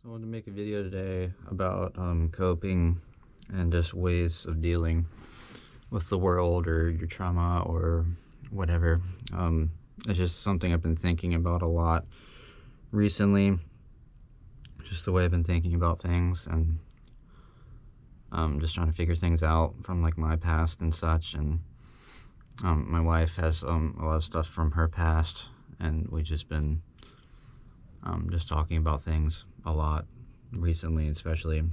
I wanted to make a video today about coping and just ways of dealing with the world or your trauma or whatever. It's just something I've been thinking about a lot recently. Just the way I've been thinking about things and just trying to figure things out from like my past and such. And my wife has a lot of stuff from her past, and we've just been just talking about things a lot recently, especially,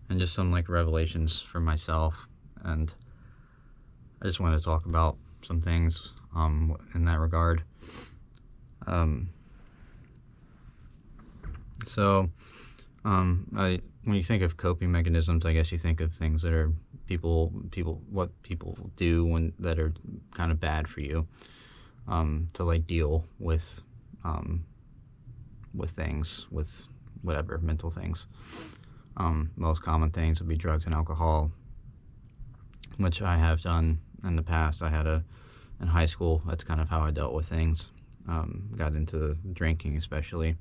and just some like revelations for myself. And I just wanted to talk about some things in that regard. When you think of coping mechanisms, I guess you think of things that are what people do when that are kind of bad for you, to like deal with things, with whatever mental things. Most common things would be drugs and alcohol, which I have done in the past. In high school, that's kind of how I dealt with things. Got into drinking, especially.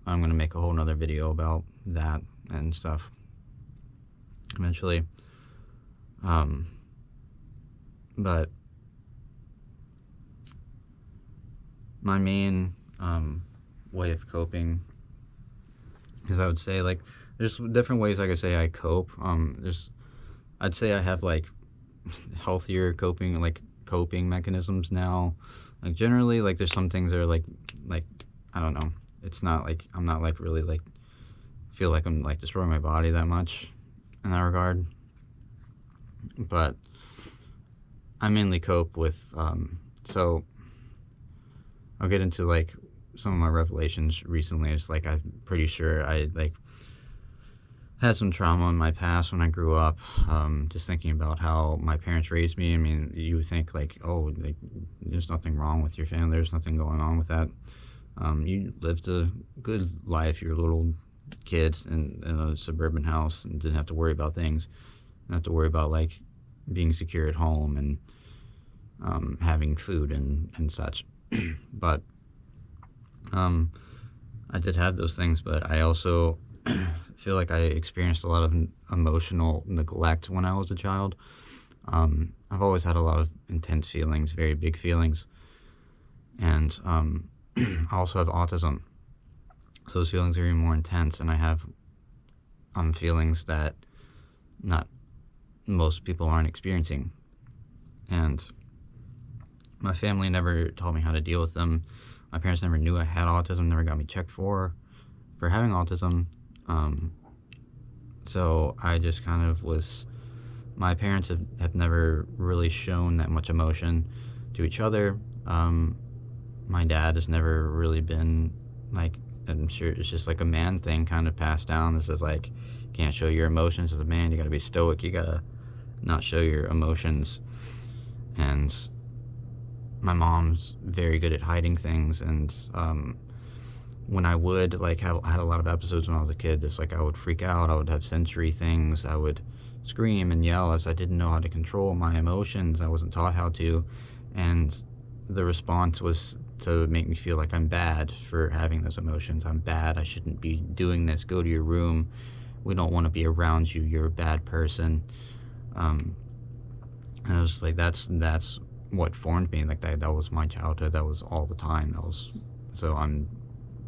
I'm going to make a whole nother video about that and stuff eventually. But my main way of coping, because I would say, like, there's different ways I could say I cope. I'd say I have like healthier coping mechanisms now. Like, generally, like, there's some things that are like I don't know. It's not like I'm not like really like feel like I'm like destroying my body that much in that regard. But I mainly cope with so I'll get into like some of my revelations recently. It's like I'm pretty sure I like had some trauma in my past when I grew up. Just thinking about how my parents raised me. I mean, you would think like, oh, like, there's nothing wrong with your family. There's nothing going on with that. You lived a good life. You're a little kid in a suburban house and didn't have to worry about things. Didn't have to worry about like being secure at home and having food and such. But I did have those things, but I also feel like I experienced a lot of emotional neglect when I was a child. I've always had a lot of intense feelings, very big feelings, and I also have autism, so those feelings are even more intense, and I have feelings that not most people aren't experiencing, and my family never taught me how to deal with them. My parents never knew I had autism, never got me checked for having autism. So I just kind of my parents have never really shown that much emotion to each other. My dad has never really been like, I'm sure it's just like a man thing kind of passed down. This is like, you can't show your emotions as a man. You gotta be stoic. You gotta not show your emotions. And my mom's very good at hiding things. And when I would like I had a lot of episodes when I was a kid, just like I would freak out, I would have sensory things, I would scream and yell as I didn't know how to control my emotions. I wasn't taught how to, and the response was to make me feel like I'm bad for having those emotions. I'm bad, I shouldn't be doing this, go to your room, we don't want to be around you, you're a bad person. And I was like, that's what formed me. Like that was my childhood, that was all the time. So I'm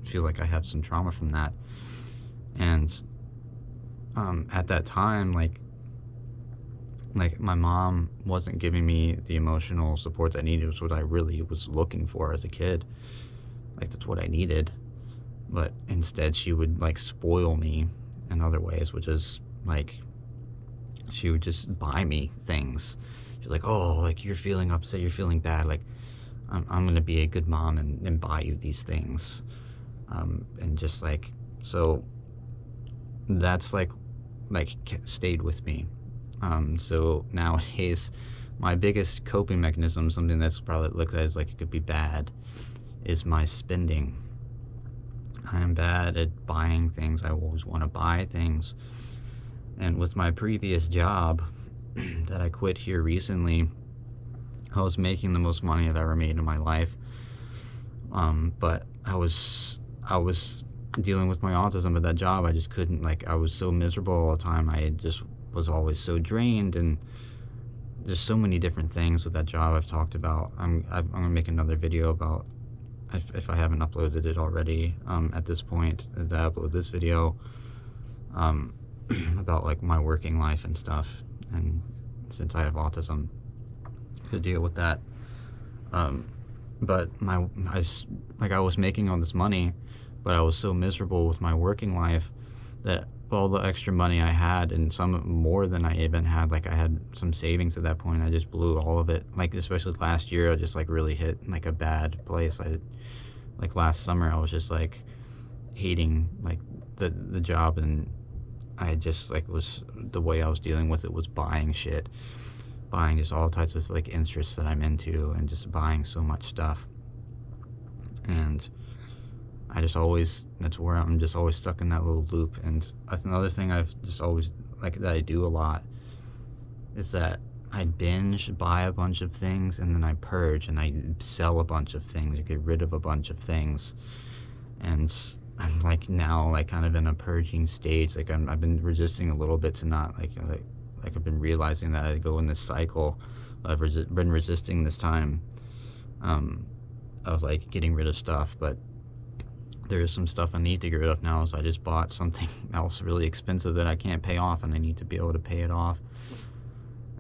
feel like I have some trauma from that. And at that time, like my mom wasn't giving me the emotional support that I needed. It was what I really was looking for as a kid. Like, that's what I needed. But instead she would like spoil me in other ways, which is like, she would just buy me things. She's like, oh, like, you're feeling upset, you're feeling bad, like, I'm gonna be a good mom and buy you these things. And just like, so that's like stayed with me. So nowadays, my biggest coping mechanism, something that's probably looked at as like it could be bad, is my spending. I am bad at buying things. I always want to buy things. And with my previous job that I quit here recently, I was making the most money I've ever made in my life. But I was dealing with my autism at that job, I just couldn't, like, I was so miserable all the time. I just was always so drained, and there's so many different things with that job I've talked about. I'm gonna make another video about, if I haven't uploaded it already, at this point, as I upload this video, um, about like my working life and stuff, and since I have autism, to deal with that. But I was making all this money, but I was so miserable with my working life that all the extra money I had, and some more than I even had, like I had some savings at that point, I just blew all of it. Like especially last year, I just like really hit like a bad place. Like last summer, I was just like hating like the job, and I just like was the way I was dealing with it was buying shit, buying just all types of like interests that I'm into, and just buying so much stuff. And I just always, that's where I'm just always stuck in that little loop. And another thing I've just always, like, that I do a lot is that I binge buy a bunch of things, and then I purge, and I sell a bunch of things, or get rid of a bunch of things. And I'm like now like kind of in a purging stage. Like I've been resisting a little bit to not like I've been realizing that I go in this cycle. I've been resisting this time, of like getting rid of stuff, but there's some stuff I need to get rid of now. So I just bought something else really expensive that I can't pay off, and I need to be able to pay it off.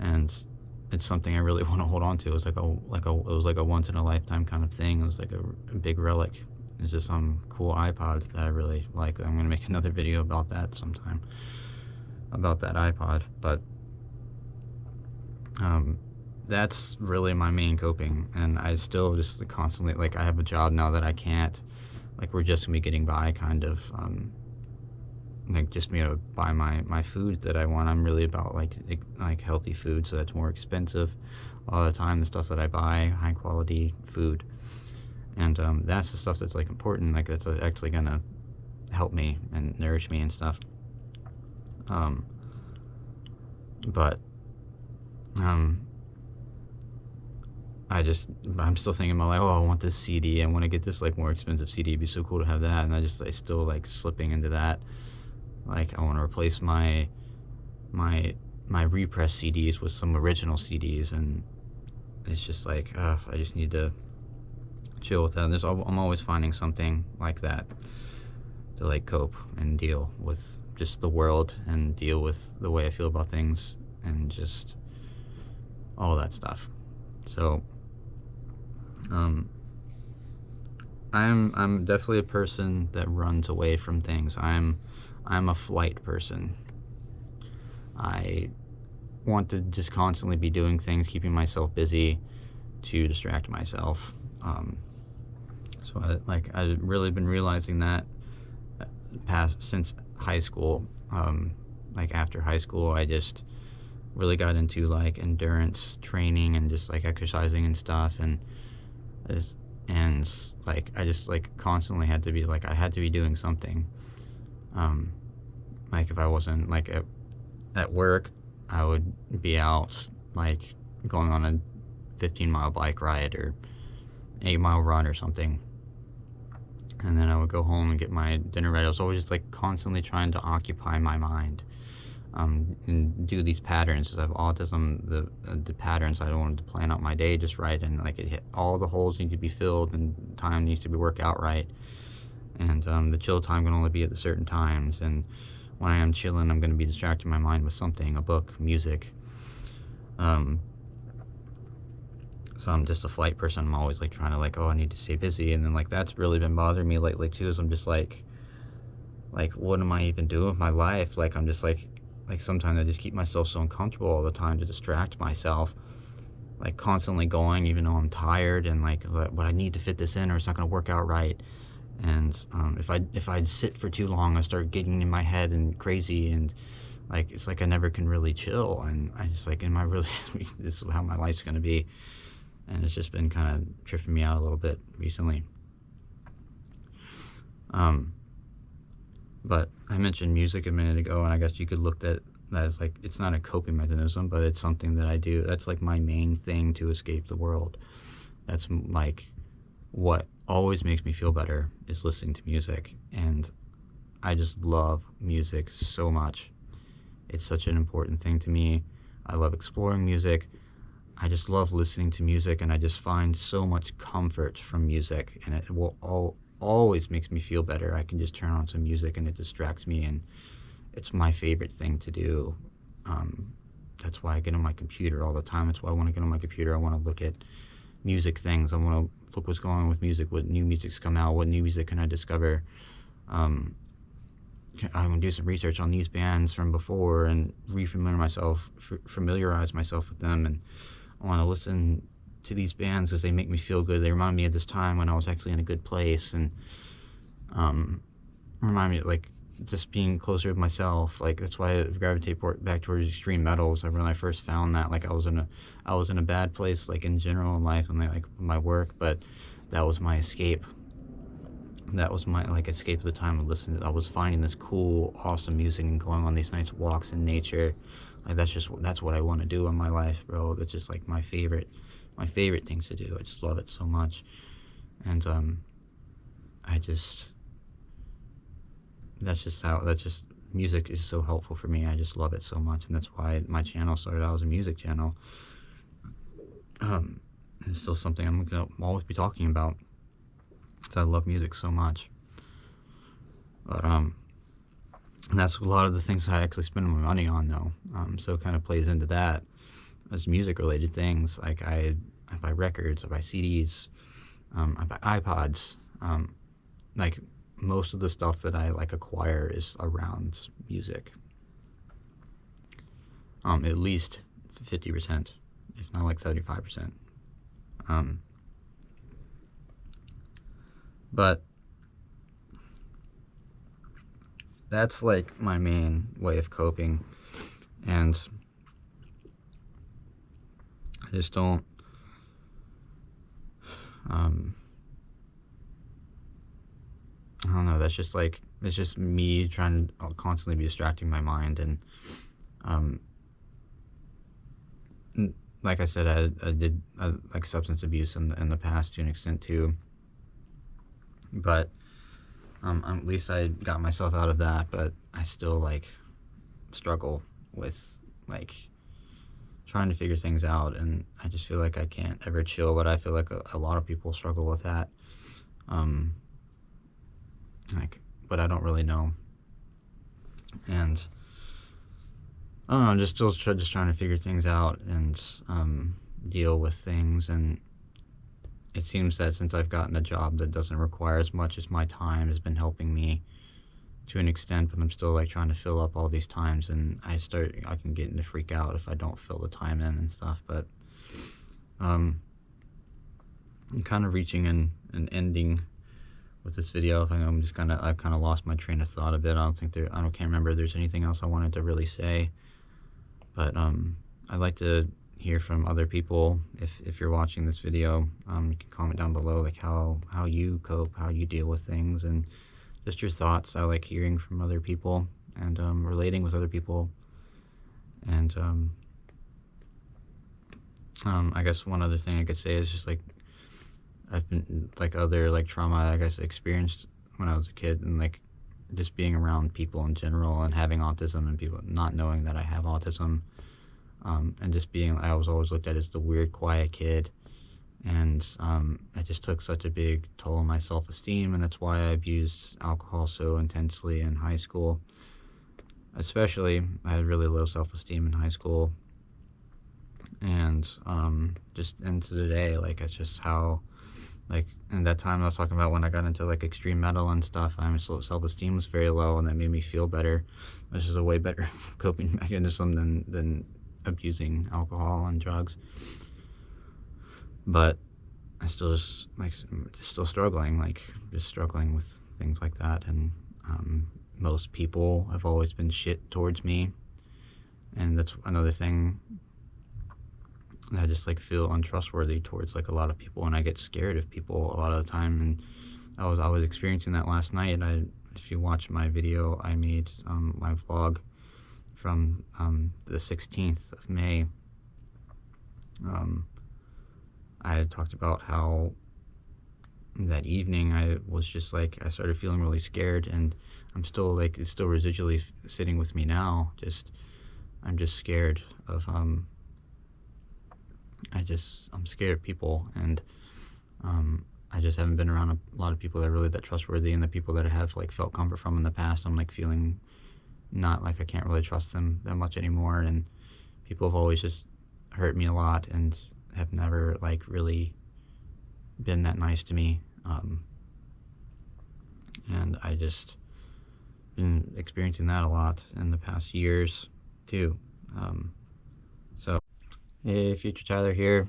And it's something I really want to hold on to. It's it was like a once in a lifetime kind of thing. It was like a big relic. It's just some cool iPod that I really like. I'm gonna make another video about that sometime, about that iPod. But that's really my main coping, and I still just constantly, like, I have a job now that I can't, like, we're just gonna be getting by kind of, like just be able to buy my food that I want. I'm really about like healthy food, so that's more expensive all the time. The stuff that I buy, high quality food, and that's the stuff that's like important, like that's actually gonna help me and nourish me and stuff. But I'm still thinking about like, oh, I want this CD, I want to get this like more expensive CD, it'd be so cool to have that. And I still like slipping into that. Like I want to replace my repressed CDs with some original CDs, and it's just like I just need to chill with that. And I'm always finding something like that to like cope and deal with just the world, and deal with the way I feel about things, and just all that stuff. So I'm definitely a person that runs away from things. I'm a flight person. I want to just constantly be doing things, keeping myself busy to distract myself. So I've really been realizing that since high school. Like after high school, I just really got into like endurance training and just like exercising and stuff, and like I just like constantly had to be like, I had to be doing something. Like if I wasn't like at work, I would be out like going on a 15-mile bike ride or 8-mile run or something, and then I would go home and get my dinner ready. I was always just like constantly trying to occupy my mind, and do these patterns. As I have autism, the patterns, I wanted to plan out my day just right, and like all the holes need to be filled, and time needs to be worked out right, and the chill time can only be at the certain times, and when I am chilling, I'm going to be distracting my mind with something, a book, music. So I'm just a flight person. I'm always like trying to like, oh, I need to stay busy, and then like that's really been bothering me lately too. So I'm just like what am I even doing with my life? Like I'm just like sometimes I just keep myself so uncomfortable all the time to distract myself, like constantly going even though I'm tired, and like, but I need to fit this in or it's not going to work out right. And if I sit for too long, I start getting in my head and crazy, and like it's like I never can really chill, and I just like, am I really this is how my life's going to be? And it's just been kind of tripping me out a little bit recently. But I mentioned music a minute ago, and I guess you could look at that as like, it's not a coping mechanism, but it's something that I do. That's like my main thing to escape the world. That's like what always makes me feel better, is listening to music. And I just love music so much. It's such an important thing to me. I love exploring music. I just love listening to music, and I just find so much comfort from music, and it will always makes me feel better. I can just turn on some music and it distracts me, and it's my favorite thing to do. Um, that's why I get on my computer all the time. That's why I want to get on my computer. I want to look at music things. I want to look what's going on with music, what new music's come out, what new music can I discover. Um, I'm gonna do some research on these bands from before and familiarize myself with them, and I want to listen to these bands because they make me feel good. They remind me of this time when I was actually in a good place, and um, remind me like just being closer to myself. Like that's why I gravitate back towards extreme metals. Like when I first found that, like I was in a bad place, like in general in life and like my work, but that was my escape. That was my like escape at the time of listening. I was finding this cool, awesome music and going on these nice walks in nature. Like that's what I want to do in my life, bro. That's just like my favorite things to do. I just love it so much, and I just that's just music is so helpful for me. I just love it so much, and that's why my channel started out as a music channel. It's still something I'm gonna always be talking about because I love music so much. But and that's a lot of the things I actually spend my money on, though. So it kind of plays into that as music related things. Like I buy records, I buy CDs, I buy iPods. Like most of the stuff that I like acquire is around music. At least 50%, if not like 75%. But that's like my main way of coping, and I just don't I don't know, that's just like it's just me trying to constantly be distracting my mind, and um like I said, I did like substance abuse in the past to an extent too, but at least I got myself out of that. But I still like struggle with like trying to figure things out, and I just feel like I can't ever chill. But I feel like a lot of people struggle with that. Like, but I don't really know, and I don't know. I'm just trying to figure things out and deal with things. And it seems that since I've gotten a job that doesn't require as much as my time has been helping me to an extent, but I'm still like trying to fill up all these times, and I can get into freak out if I don't fill the time in and stuff. But I'm kind of reaching an ending with this video. I think I've kind of lost my train of thought a bit. I can't remember if there's anything else I wanted to really say. But I'd like to hear from other people. If you're watching this video, you can comment down below like how you cope, how you deal with things, and just your thoughts. I like hearing from other people and relating with other people. And I guess one other thing I could say is just like I've been like other like trauma I guess experienced when I was a kid, and like just being around people in general and having autism and people not knowing that I have autism, and just being I was always looked at as the weird quiet kid, and it just took such a big toll on my self-esteem, and that's why I abused alcohol so intensely in high school. Especially I had really low self-esteem in high school, and just into today, like it's just how like in that time I was talking about when I got into like extreme metal and stuff, my self-esteem was very low, and that made me feel better, which is a way better coping mechanism than abusing alcohol and drugs. But I still just like still struggling, like just struggling with things like that. And most people have always been shit towards me, and that's another thing. I just like feel untrustworthy towards like a lot of people, and I get scared of people a lot of the time. And I was experiencing that last night. If you watch my video I made, my vlog from the 16th of May, I had talked about how that evening, I was just like, I started feeling really scared, and I'm still like, it's still residually sitting with me now. I'm just scared of, I'm scared of people, and I just haven't been around a lot of people that are really that trustworthy, and the people that I have like felt comfort from in the past, I'm like feeling not like I can't really trust them that much anymore. And people have always just hurt me a lot and have never like really been that nice to me. And I just been experiencing that a lot in the past years too. So hey, Future Tyler here.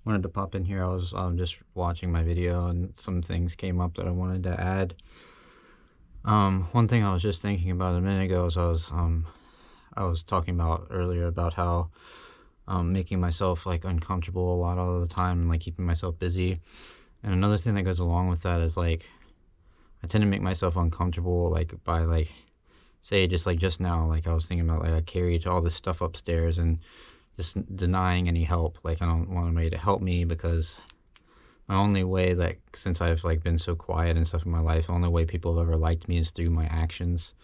Wanted to pop in here. I was just watching my video, and some things came up that I wanted to add. One thing I was just thinking about a minute ago is I was talking about earlier about how making myself like uncomfortable a lot all of the time, and like keeping myself busy. And another thing that goes along with that is like I tend to make myself uncomfortable like by like, say, just now, like I was thinking about like I carried all this stuff upstairs and just denying any help. Like I don't want anybody to help me, because my only way, like since I've like been so quiet and stuff in my life, the only way people have ever liked me is through my actions.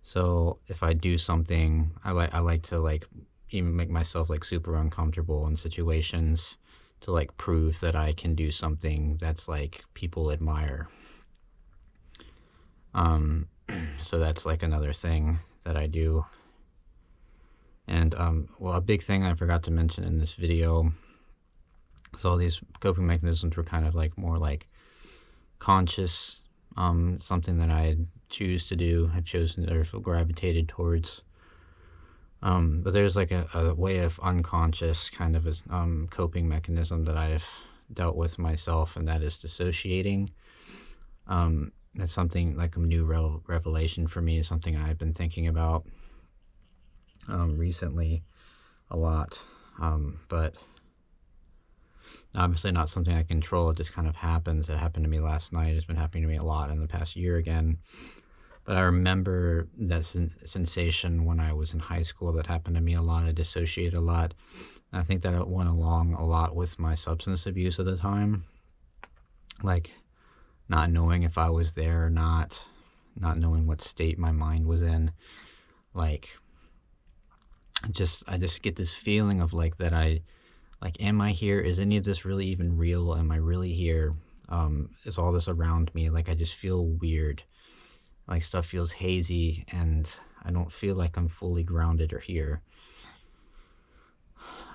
So if I do something, I like to like even make myself like super uncomfortable in situations to like prove that I can do something that's like people admire. So that's like another thing that I do. And well, a big thing I forgot to mention in this video, so all these coping mechanisms were kind of like more like conscious, something that I choose to do, I've chosen or gravitated towards. But there's like a way of unconscious kind of a coping mechanism that I've dealt with myself, and that is dissociating. That's something like a new revelation for me, something I've been thinking about recently a lot, but obviously not something I control. It just kind of happens. It happened to me last night. It's been happening to me a lot in the past year again. But I remember that sensation when I was in high school. That happened to me a lot. I dissociated a lot. And I think that it went along a lot with my substance abuse at the time. Like not knowing if I was there or not knowing what state my mind was in. Like I just get this feeling of like that am I here? Is any of this really even real? Am I really here? Is all this around me? Like I just feel weird. Like stuff feels hazy, and I don't feel like I'm fully grounded or here.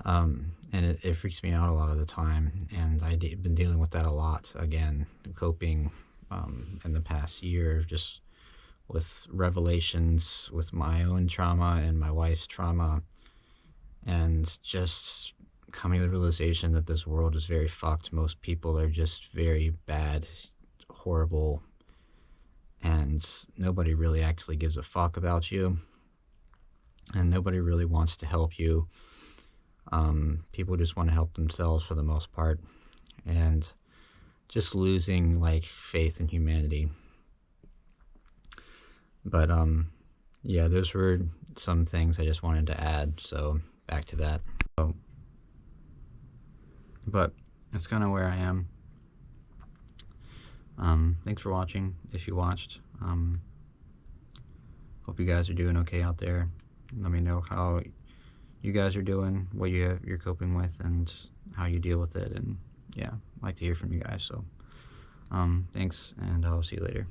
And it freaks me out a lot of the time, and I've been dealing with that a lot, again, coping in the past year, just with revelations with my own trauma and my wife's trauma, and just coming to the realization that this world is very fucked. Most people are just very bad, horrible, and nobody really actually gives a fuck about you, and nobody really wants to help you. People just want to help themselves for the most part, and just losing like faith in humanity. But yeah, those were some things I just wanted to add, so back to that. But that's kind of where I am. Thanks for watching, if you watched. Hope you guys are doing okay out there. Let me know how you guys are doing, what you're coping with, and how you deal with it. And yeah, I'd like to hear from you guys. So thanks, and I'll see you later.